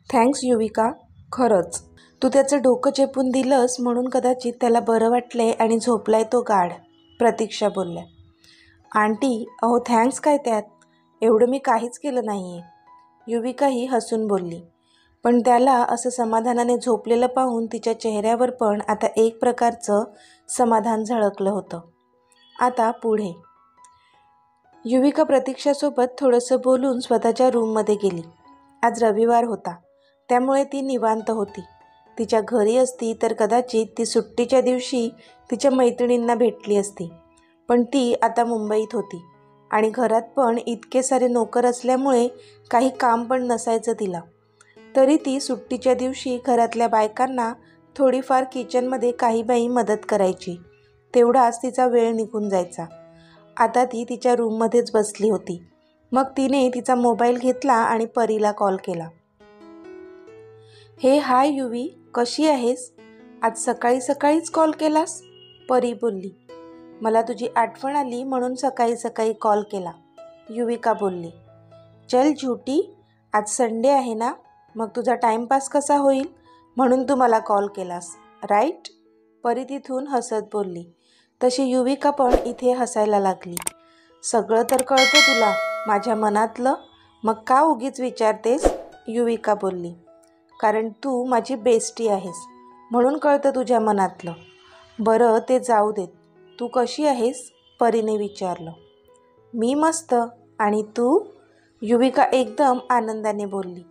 Thanks Yuvika, खरंच. तू त्याचं डोकं चेपून दिलंस म्हणून कदाचित त्याला बरं वाटलंय आणि झोपलाय तो गाढ, प्रतीक्षा बोलल्या. आंटी, अहो थँक्स काय त्यात? एवढं मी काहीच केलं नाही आहे, युविकाही हसून बोलली. पण त्याला असं समाधानाने झोपलेलं पाहून तिच्या चेहऱ्यावर पण आता एक प्रकारचं समाधान झळकलं होतं. आता पुढे. युविका प्रतीक्षासोबत थोडंसं बोलून स्वतःच्या रूममध्ये गेली. आज रविवार होता, त्यामुळे ती निवांत होती. तिच्या घरी असती तर कदाचित ती सुट्टीच्या दिवशी तिच्या मैत्रिणींना भेटली असती. पण ती आता मुंबईत होती आणि घरात पण इतके सारे नोकर असल्यामुळे काही काम पण नसायचं तिला. तरी ती सुट्टीच्या दिवशी घरातल्या बायकांना थोडीफार किचनमध्ये काही बाई मदत करायची. तेवढाच तिचा वेळ निघून जायचा. आता ती तिच्या रूममध्येच बसली होती. मग तिने तिचा मोबाईल घेतला आणि परीला कॉल केला. हे हाय युवी, कशी आहेस? आज सकाळी सकाळीच कॉल केलास? परी बोलली. मला तुझी आठवण आली म्हणून सकाळी सकाळी कॉल केला, युविका बोलली. चल झुटी, आज संडे आहे ना, मग तुझा टाईमपास कसा होईल म्हणून तू मला कॉल केलास, राईट? परी तिथून हसत बोलली. तशी युविका पण इथे हसायला लागली. सगळं तर कळतं तुला माझ्या मनातलं, मग का उगीच विचारतेस, युविका बोलली. कारण तू माझी बेस्टी आहेस म्हणून कळतं तुझ्या मनातलं. बरं ते जाऊ देत, तू कशी आहेस, परीने विचारलं. मी मस्त, आणि तू, युविका एकदम आनंदाने बोलली.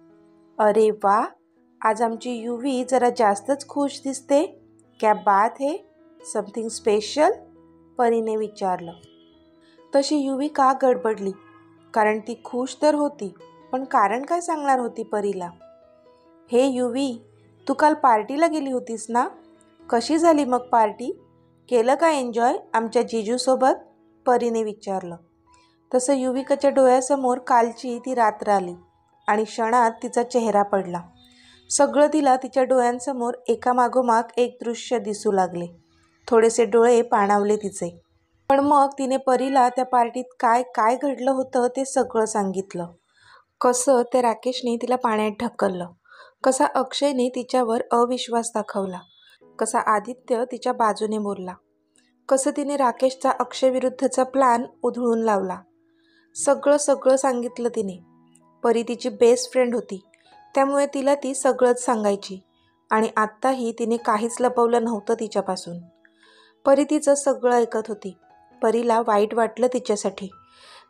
अरे वा, आज आमची युवी जरा जास्तच खुश दिसते. क्या बात है, समथिंग स्पेशल, परीने विचारलं. तशी युविका गडबडली, कारण ती खुश तर होती, पण कारण काय सांगणार होती परीला. हे युवी, तू काल पार्टीला गेली होतीस ना, कशी झाली मग पार्टी? केलं का एन्जॉय आमच्या जिजूसोबत, परीने विचारलं. तसं युविकाच्या डोळ्यासमोर कालची ती रात्र आली आणि क्षणात तिचा चेहरा पडला. सगळं तिला तिच्या डोळ्यांसमोर एकामागोमाग एक दृश्य दिसू लागले. थोडेसे डोळे पाणावले तिचे. पण मग तिने परीला त्या पार्टीत काय काय घडलं होतं ते सगळं सांगितलं. कसं त्या राकेशने तिला पाण्यात ढकललं, कसा अक्षयने तिच्यावर अविश्वास दाखवला, कसा आदित्य तिच्या बाजूने बोलला, कसं तिने राकेशचा अक्षयविरुद्धचा प्लॅन उधळून लावला. सगळं सगळं सांगितलं तिने. परी तिची बेस्ट फ्रेंड होती, त्यामुळे तिला ती सगळंच सांगायची आणि आत्ताही तिने काहीच लपवलं नव्हतं तिच्यापासून. परी तिचं सगळं ऐकत होती. परीला वाईट वाटलं तिच्यासाठी.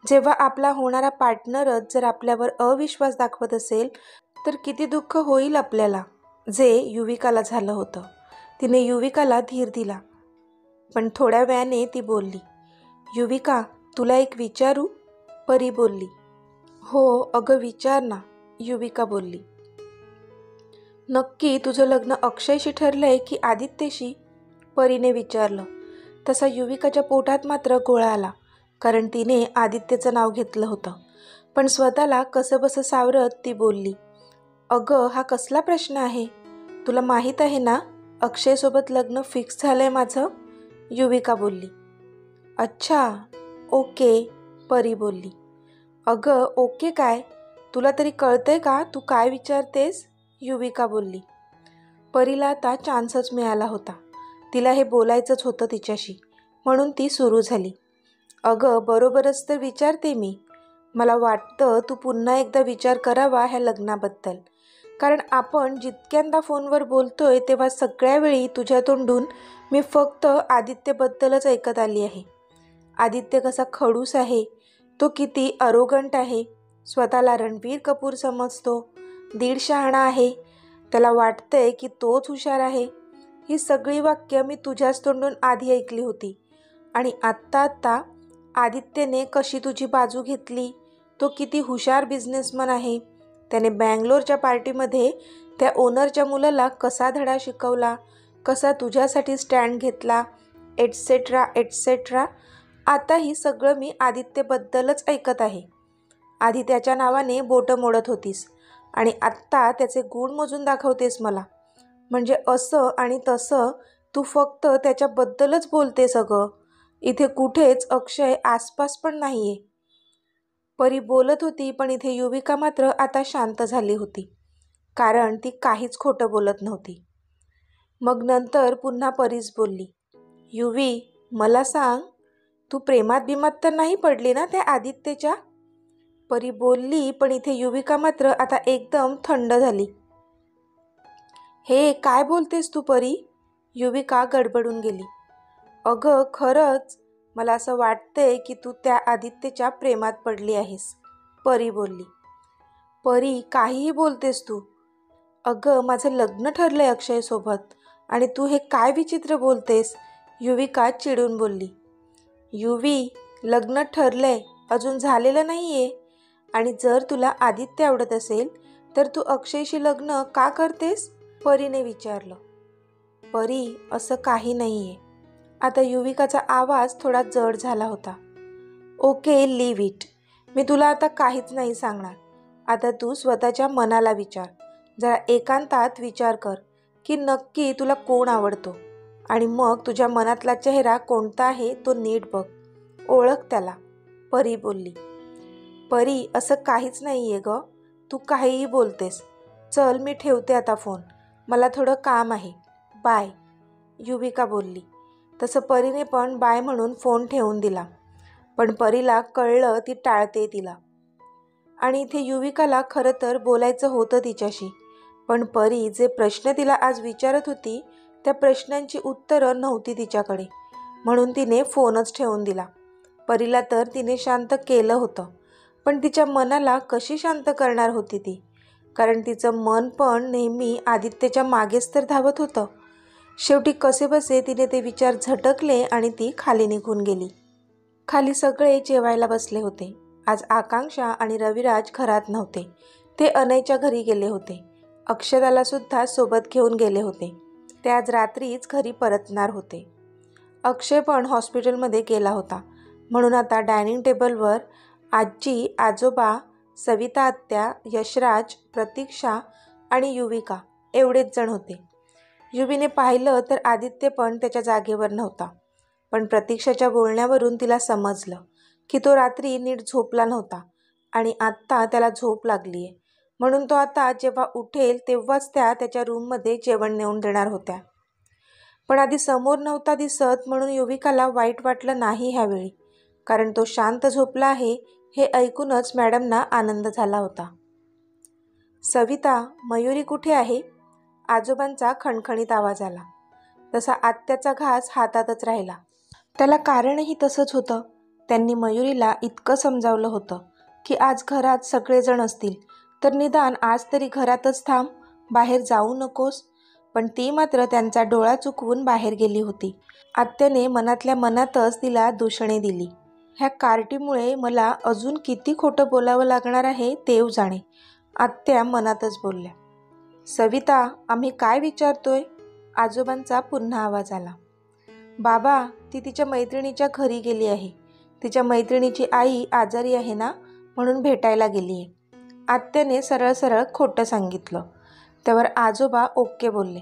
जेव्हा आपला होणारा पार्टनरच जर आपल्यावर अविश्वास दाखवत असेल तर किती दुःख होईल आपल्याला, जे युविकाला झालं होतं. तिने युविकाला धीर दिला, पण थोड्या वेळाने ती बोलली. युविका, तुला एक विचारू, परी बोलली. हो अगं विचार ना, युविका बोलली. नक्की तुझं लग्न अक्षयशी ठरलंय की आदित्यशी, परीने विचारलं. तसा युविकाच्या पोटात मात्र गोळा आला, कारण तिने आदित्यचं नाव घेतलं होतं. पण स्वतःला कसंबसं सावरत ती बोलली. अगं हा कसला प्रश्न आहे, तुला माहीत आहे ना अक्षयसोबत लग्न फिक्स झालंय माझं, युविका बोलली. अच्छा, ओके, परी बोलली. अगं ओके काय, तुला तरी कळतंय का तू काय विचारतेस, युविका बोलली. परीला आता चान्सच मिळाला होता. तिला हे बोलायचंच होतं तिच्याशी, म्हणून ती सुरू झाली. अगं बरोबरच तर विचारते मी. मला वाटतं तू पुन्हा एकदा विचार करावा ह्या लग्नाबद्दल, कारण आपण जितक्यांदा फोनवर बोलतोय तेव्हा सगळ्या वेळी तुझ्या तोंडून मी फक्त आदित्यबद्दलच ऐकत आली आहे. आदित्य कसा खडूस आहे, तो किती अरोगंट आहे, स्वतःला रणबीर कपूर समजतो, दीड शहाणा आहे, त्याला वाटतंय की तोच हुशार आहे. ही सगळी वाक्य मी तुझ्याच तोंडून आधी ऐकली होती. आणि आत्ता आदित्यने कशी तुझी बाजू घेतली, तो किती हुशार बिझनेसमन आहे, त्याने बँगलोरच्या पार्टीमध्ये त्या ओनरच्या मुलाला कसा धडा शिकवला, कसा तुझ्यासाठी स्टँड घेतला, एटसेट्रा एटसेट्रा. आता ही सगळं मी आदित्यबद्दलच ऐकत आहे. आधी त्याच्या नावाने बोटं मोडत होतीस आणि आत्ता त्याचे गुण मोजून दाखवतेस मला. म्हणजे असं आणि तसं तू फक्त त्याच्याबद्दलच बोलतेस अगं. इथे कुठेच अक्षय आसपास पण नाही आहे. परी बोलत होती, पण इथे युविका मात्र आता शांत झाली होती. कारण ती काहीच खोटं बोलत नव्हती. मग नंतर पुन्हा परीच बोलली, युवी मला सांग, तू प्रेमात बिमात तर नाही पडली ना त्या आदित्यच्या? परी बोलली, पण इथे युविका मात्र आता एकदम थंड झाली. हे काय बोलतेस तू परी? युविका गडबडून गेली. अगं खरंच मला असं वाटतंय की तू त्या आदित्यच्या प्रेमात पडली आहेस, परी बोलली. परी काहीही बोलतेस तू. अगं माझं लग्न ठरलंय अक्षयसोबत आणि तू हे काय विचित्र बोलतेस, युविका चिडून बोलली. युवी, लग्न ठरलंय, अजून झालेलं नाही आहे. आणि जर तुला आदित्य आवडत असेल तर तू अक्षयशी लग्न का करतेस, परीने विचारलं. परी असं काही नाही आहे. आता युविकाचा आवाज थोडा जड झाला होता. Okay, leave it. मी तुला आता काहीच नाही सांगणार. आता तू स्वतःच्या मनाला विचार, जरा एकांतात विचार कर की नक्की तुला कोण आवडतो आणि मग तुझ्या मनातला चेहरा कोणता आहे तो नीट बघ, ओळख त्याला, परी बोलली. परी असं काहीच नाही आहे गं, तू काहीही बोलतेस. चल मी ठेवते आता फोन, मला थोडं काम आहे, बाय, युविका बोलली. तसं परीने पण बाय म्हणून फोन ठेवून दिला. पण परीला कळलं ती टाळते तिला. आणि इथे युविकाला खरं तर बोलायचं होतं तिच्याशी, पण परी जे प्रश्न तिला आज विचारत होती त्या प्रश्नांची उत्तरं नव्हती तिच्याकडे, म्हणून तिने फोनच ठेवून दिला. परीला तर तिने शांत केलं होतं, पण तिच्या मनाला कशी शांत करणार होती ती, कारण तिचं मन पण नेहमी आदित्यच्या मागेच तर धावत होतं. शेवटी कसेबसे तिने ते विचार झटकले आणि ती खाली निघून गेली. खाली सगळे जेवायला बसले होते. आज आकांक्षा आणि रविराज घरात नव्हते, ते अनयच्या घरी गेले होते. अक्षताला सुद्धा सोबत घेऊन गेले होते. ते आज रात्रीच घरी परतणार होते. अक्षय पण हॉस्पिटलमध्ये गेला होता, म्हणून आता डायनिंग टेबलवर आजी, आजोबा, सविता आत्या, यशराज, प्रतीक्षा आणि युविका एवढेच जण होते. युवीने पाहिलं तर आदित्य पण त्याच्या जागेवर नव्हता, पण प्रतीक्षाच्या बोलण्यावरून तिला समजलं की तो रात्री नीट झोपला नव्हता आणि आत्ता त्याला झोप लागली आहे, म्हणून तो आता जेव्हा उठेल तेव्हाच त्याच्या रूममध्ये जेवण नेऊन देणार होत्या. पण आधी समोर नव्हता दिसत, म्हणून युविकाला वाईट वाटलं नाही ह्यावेळी, कारण तो शांत झोपला आहे हे ऐकूनच मॅडमना आनंद झाला होता. सविता, मयुरी कुठे आहे? आजोबांचा खणखणीत आवाज आला. तसा आत्याचा घास हातातच राहिला. त्याला कारणही तसंच होतं. त्यांनी मयुरीला इतकं समजावलं होतं की आज घरात सगळेजण असतील तर निदान आज तरी घरातच थांब, बाहेर जाऊ नकोस. पण ती मात्र त्यांचा डोळा चुकवून बाहेर गेली होती. आत्याने मनातल्या मनातच तिला दूषणे दिली. ह्या कार्टीमुळे मला अजून किती खोटं बोलावं लागणार आहे देव जाणे, आत्या मनातच बोलल्या. सविता, आम्ही काय विचारतोय? आजोबांचा पुन्हा आवाज आला. बाबा, ती तिच्या मैत्रिणीच्या घरी गेली आहे. तिच्या मैत्रिणीची आई आजारी आहे ना, म्हणून भेटायला गेली आहे. आत्याने सरळ सरळ खोटं सांगितलं. त्यावर आजोबा ओके बोलले,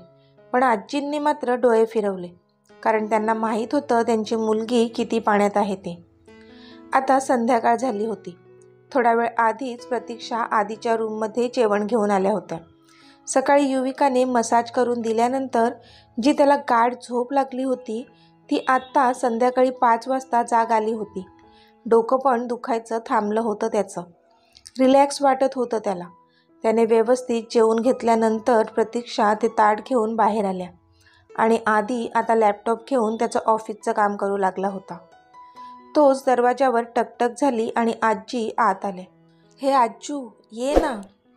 पण आजींनी मात्र डोळे फिरवले, कारण त्यांना माहीत होतं त्यांची मुलगी किती पाण्यात आहे ते. आता संध्याकाळ झाली होती. थोडा वेळ आधीच प्रतीक्षा आधीच्या रूममध्ये जेवण घेऊन आल्या होत्या. सकाळी युविकाने मसाज करून दिल्यानंतर जी त्याला गाढ झोप लागली होती ती आत्ता संध्याकाळी 5 वाजता जाग आली होती. डोकं पण दुखायचं थांबलं होतं त्याचं. रिलॅक्स वाटत होतं त्याला. त्याने व्यवस्थित जेवून घेतल्यानंतर प्रतीक्षा ते ताट घेऊन बाहेर आल्या आणि आधी आता लॅपटॉप घेऊन त्याचं ऑफिसचं काम करू लागला होता. तोच दरवाजावर टकटक झाली आणि आजी आत आले. हे आज्जू, ये ना,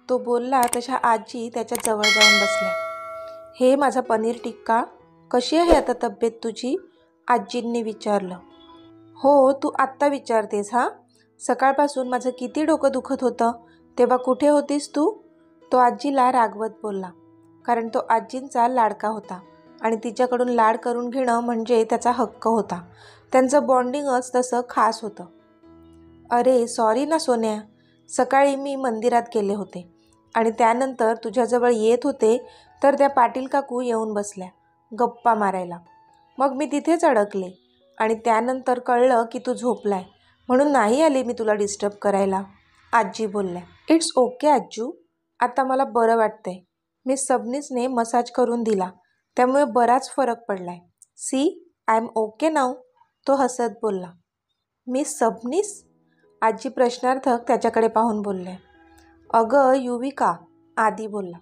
तो बोलला तशा आजी त्याच्या जवळ जाऊन बसल्या. हे माझा पनीर टिक्का, कशी आहे आता तब्येत तुझी? आजींनी विचारलं. हो, तू आत्ता विचारतेस हा? सकाळपासून माझं किती डोकं दुखत होतं, तेव्हा कुठे होतीस तू? तो आजीला रागवत बोलला, कारण तो आजींचा लाडका होता आणि तिच्याकडून लाड करून घेणं म्हणजे त्याचा हक्क होता. त्यांचं बॉन्डिंगच तसं खास होतं. अरे सॉरी ना सोन्या, सकाळी मी मंदिरात गेले होते आणि त्यानंतर तुझ्याजवळ येत होते तर त्या पाटील काकू येऊन बसल्या गप्पा मारायला. मग मी तिथेच अडकले आणि त्यानंतर कळलं की तू झोपलाय, म्हणून नाही आले मी तुला डिस्टर्ब करायला, आजी बोलल्या. इट्स ओके आज्जू, आता मला बरं वाटतंय. मिस सबनीसने मसाज करून दिला, त्यामुळे बराच फरक पडलाय. See, I am okay now, तो हसत बोलला. मिस सबनीस? आजी प्रश्नार्थक त्याच्याकडे पाहून बोलले. अगं युविका, आदी बोलला.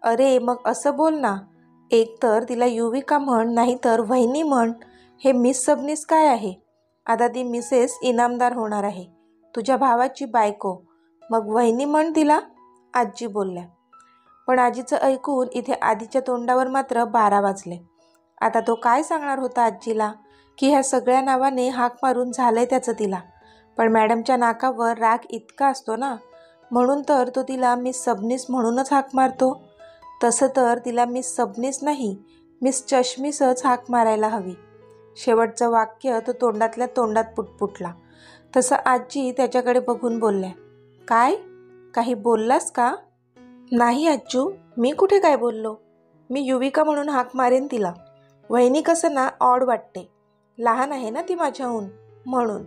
अरे मग असं बोल ना, एकतर तिला युविका म्हण, नाहीतर वहिनी म्हण. हे मिस सबनीस काय आहे? आता ती मिसेस इनामदार होणार आहे, तुझ्या भावाची बायको. मग वहिनी म्हण तिला, आजी बोलल्या. पण आजीचं ऐकून इथे आधीच्या तोंडावर मात्र 12 वाजले. आता तो काय सांगणार होता आजीला, की ह्या सगळ्या नावाने हाक मारून झालंय त्याचं तिला. पण मॅडमच्या नाकावर राग इतका असतो ना, म्हणून तर तो तिला मिस सबनीस म्हणूनच हाक मारतो. तसं तर तिला मिस सबनीस नाही, मिस चष्मीसच हाक मारायला हवी. शेवटचं वाक्य तो तोंडातल्या तोंडात पुटपुटला. तसं आजी त्याच्याकडे बघून बोलल्या. काय? काही बोललास का? नाही आज्जू, मी कुठे काय बोललो. मी युविका म्हणून हाक मारेन तिला. वहिनी कसं ना ऑड वाटते, लहान आहे ना ती माझ्याहून, म्हणून.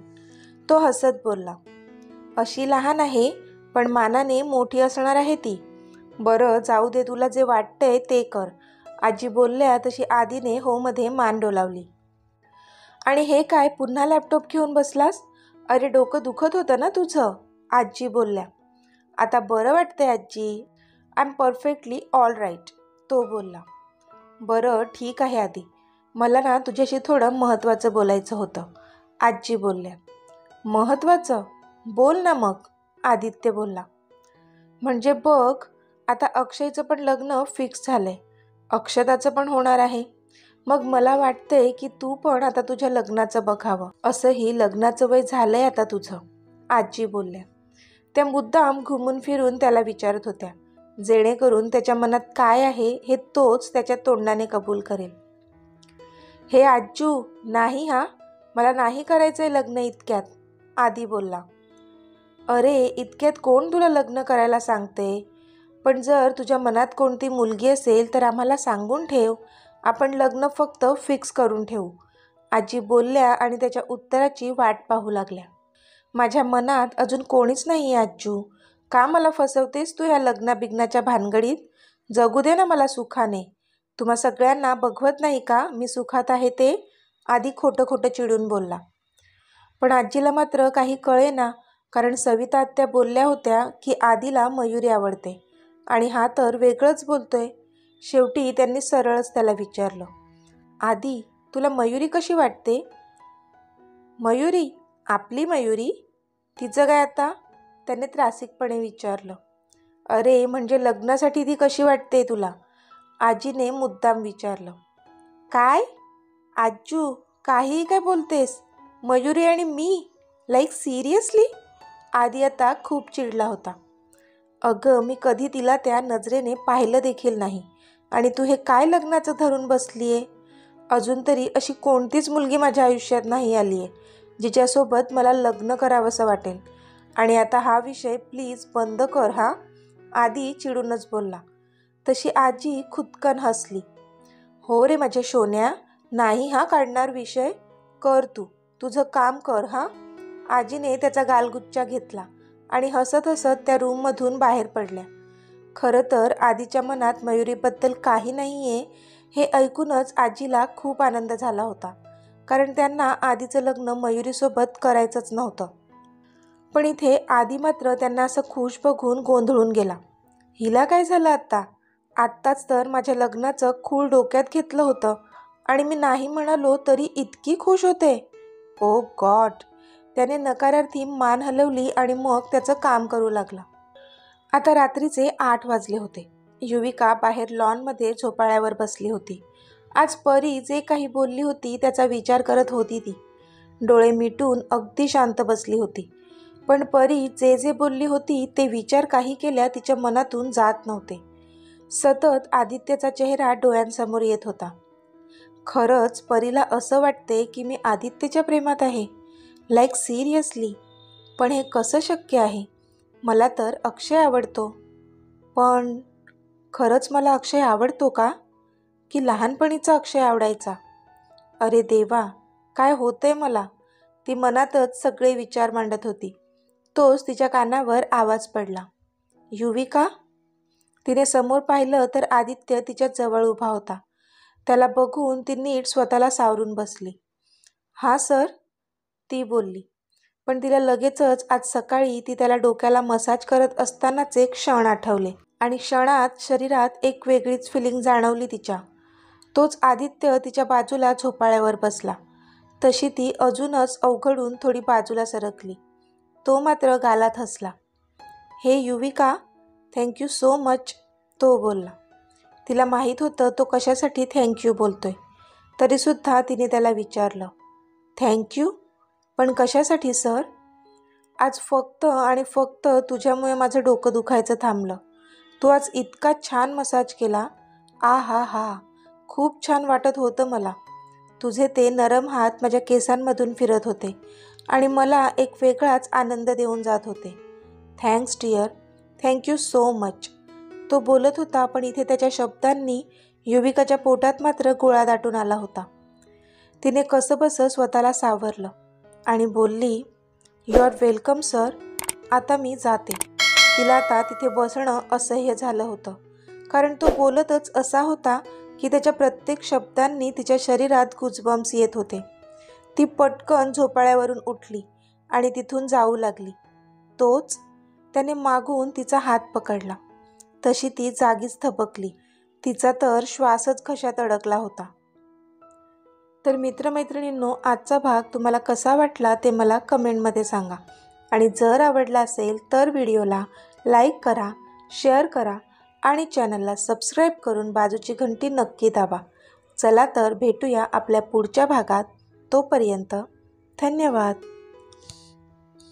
तो हसत बोलला. अशी लहान आहे, पण मानाने मोठी असणार आहे ती. बरं जाऊ दे, तुला जे वाटतंय ते कर, आजी बोलल्या तशी आधीने हो मध्ये मान डोलावली. आणि हे काय पुन्हा लॅपटॉप घेऊन बसलास? अरे डोकं दुखत होतं ना तुझं, आजी बोलल्या. आता बरं वाटतंय आजी, I am perfectly all right, तो बोलला. बरं ठीक आहे आधी, मला ना तुझ्याशी थोडं महत्त्वाचं बोलायचं होतं, आजी बोलल्या. महत्त्वाचं? बोल ना मग, आदित्य बोलला. म्हणजे बघ, आता अक्षयचं पण लग्न फिक्स झालंय, अक्षताचं पण होणार आहे. मग मला वाटतंय की तू पण आता तुझ्या लग्नाचं बघावं. असंही लग्नाचं वय झालंय आता तुझं, आजी बोलल्या. त्या मुद्दाम घुमून फिरून त्याला विचारत होत्या, जेणेकरून त्याच्या मनात काय आहे हे तोच त्याच्या तोंडाने कबूल करेल. हे आज्जू, नाही हा, मला नाही करायचंय लग्न इतक्यात, आदी बोलला. अरे इतक्यात कोण तुला लग्न करायला सांगते? पण जर तुझ्या मनात कोणती मुलगी असेल तर आम्हाला सांगून ठेव, आपण लग्न फक्त फिक्स करून ठेवू, आजी बोलल्या आणि त्याच्या उत्तराची वाट पाहू लागल्या. माझ्या मनात अजून कोणीच नाही आहे आज्जू, का मला फसवतेस तू ह्या लग्नाबिग्नाच्या भानगडीत? जगू दे ना मला सुखाने. तुम्हा सगळ्यांना बघवत नाही का मी सुखात आहे ते, आधी खोटं खोटं चिडून बोलला. पण आजीला मात्र काही कळेना, कारण सविता आत्या बोलल्या होत्या की आधीला मयुरी आवडते आणि हा तर वेगळंच बोलतोय. शेवटी त्यांनी सरळच त्याला विचारलं, आदी तुला मयुरी कशी वाटते? मयुरी? आपली मयुरी? तिचं काय आता? त्याने त्रासिकपणे विचारलं. अरे म्हणजे लग्नासाठी ती कशी वाटते तुला, आजीने मुद्दाम विचारलं. काय? आज्जू काहीही काय बोलतेस? मयुरी आणि मी? Like seriously? आदी आता खूप चिडला होता. अगं मी कधी तिला त्या नजरेने पाहिलं देखील नाही, आणि तू हे काय लग्नाचं धरून बसलीये? अजून तरी अशी कोणतीच मुलगी माझ्या आयुष्यात नाही आली आहे जिच्यासोबत मला लग्न करावंसं वाटेल. आणि आता हा विषय प्लीज बंद कर हा, आदी चिडूनच बोलला. तशी आजी खुदकन हसली. हो रे माझ्या सोन्या, नाही हा काढणार विषय, कर तू तुझं काम कर हा, आजीने त्याचा गालगुच्चा घेतला आणि हसत हसत त्या रूममधून बाहेर पडल्या. खरं तर आधीच्या मनात मयुरीबद्दल काही नाही आहे हे ऐकूनच आजीला खूप आनंद झाला होता, कारण त्यांना आधीचं लग्न मयुरीसोबत करायचंच नव्हतं. पण इथे आधी मात्र त्यांना असं खुश बघून गोंधळून गेला. हिला काय झालं आत्ता? आत्ताच तर माझ्या लग्नाचं खूळ डोक्यात घेतलं होतं आणि मी नाही म्हणालो तरी इतकी खुश होते. ओ गॉड, त्याने नकारार्थी मान हलवली आणि मग त्याचं काम करू लागला. आता रात्रीचे 8 वाजले होते. युविका बाहेर लॉनमध्ये झोपाळ्यावर बसली होती. आज परी जे काही बोलली होती त्याचा विचार करत होती ती. डोळे मिटून अगदी शांत बसली होती. पण परी जे जे बोलली होती ते विचार काही केल्या तिच्या मनातून जात नव्हते. सतत आदित्यचा चेहरा डोळ्यांसमोर येत होता. खरंच परीला असं वाटते की मी आदित्यच्या प्रेमात आहे, लाईक सिरियसली. पण हे कसं शक्य आहे? मला तर अक्षय आवडतो. पण खरंच मला अक्षय आवडतो का? की लहानपणीचा अक्षय आवडायचा? अरे देवा, काय होतंय मला? ती मनातच सगळे विचार मांडत होती. तोच तिच्या कानावर आवाज पडला. युविका, तिने समोर पाहिलं तर आदित्य तिच्या जवळ उभा होता. त्याला बघून ती नीट स्वतःला सावरून बसली. "हां सर," ती बोलली. पण तिला लगेचच आज सकाळी ती त्याला डोक्याला मसाज करत असतानाचे क्षण आठवले आणि क्षणात शरीरात एक वेगळीच फिलिंग जाणवली तिच्या. तोच आदित्य तिच्या बाजूला झोपाळ्यावर बसला. तशी ती अजूनच अवघडून थोडी बाजूला सरकली. तो मात्र गालात हसला. "हे युविका, थँक्यू सो मच," तो बोलला. तिला माहीत होतं तो कशासाठी थँक्यू बोलतोय. तरीसुद्धा तिने त्याला विचारलं, "थँक्यू? पण कशासाठी सर?" "आज फक्त आणि फक्त तुझ्यामुळे माझं डोकं दुखायचं थांबलं. तू आज इतका छान मसाज केला. आ हा हा, खूप छान वाटत होतं मला. तुझे ते नरम हात माझ्या केसांमधून फिरत होते आणि मला एक वेगळाच आनंद देऊन जात होते. Thanks dear, thank you so much." तो बोलत होता पण इथे त्याच्या शब्दांनी युविकाच्या पोटात मात्र गोळा दाटून आला होता. तिने कसंबसं स्वतःला सावरलं आणि बोलली, "यू आर वेलकम सर. आता मी जाते." तिला आता तिथे बसणं असह्य झालं होतं, कारण तो बोलतच असा होता की त्याच्या प्रत्येक शब्दांनी तिच्या शरीरात गुजबम्स येत होते. ती पटकन झोपाळ्यावरून उठली आणि तिथून जाऊ लागली. तोच त्याने मागून तिचा हात पकडला. तशी ती जागीच थबकली. तिचा तर श्वासच घशात अडकला होता. तर मित्रमैत्रिणींनो, आजचा भाग तुम्हाला कसा वाटला ते मला कमेंटमध्ये सांगा. आणि जर आवडला असेल तर व्हिडिओला लाईक करा, शेअर करा आणि चॅनलला सबस्क्राईब करून बाजूची घंटी नक्की दाबा. चला तर भेटूया आपल्या पुढच्या भागात. तोपर्यंत धन्यवाद.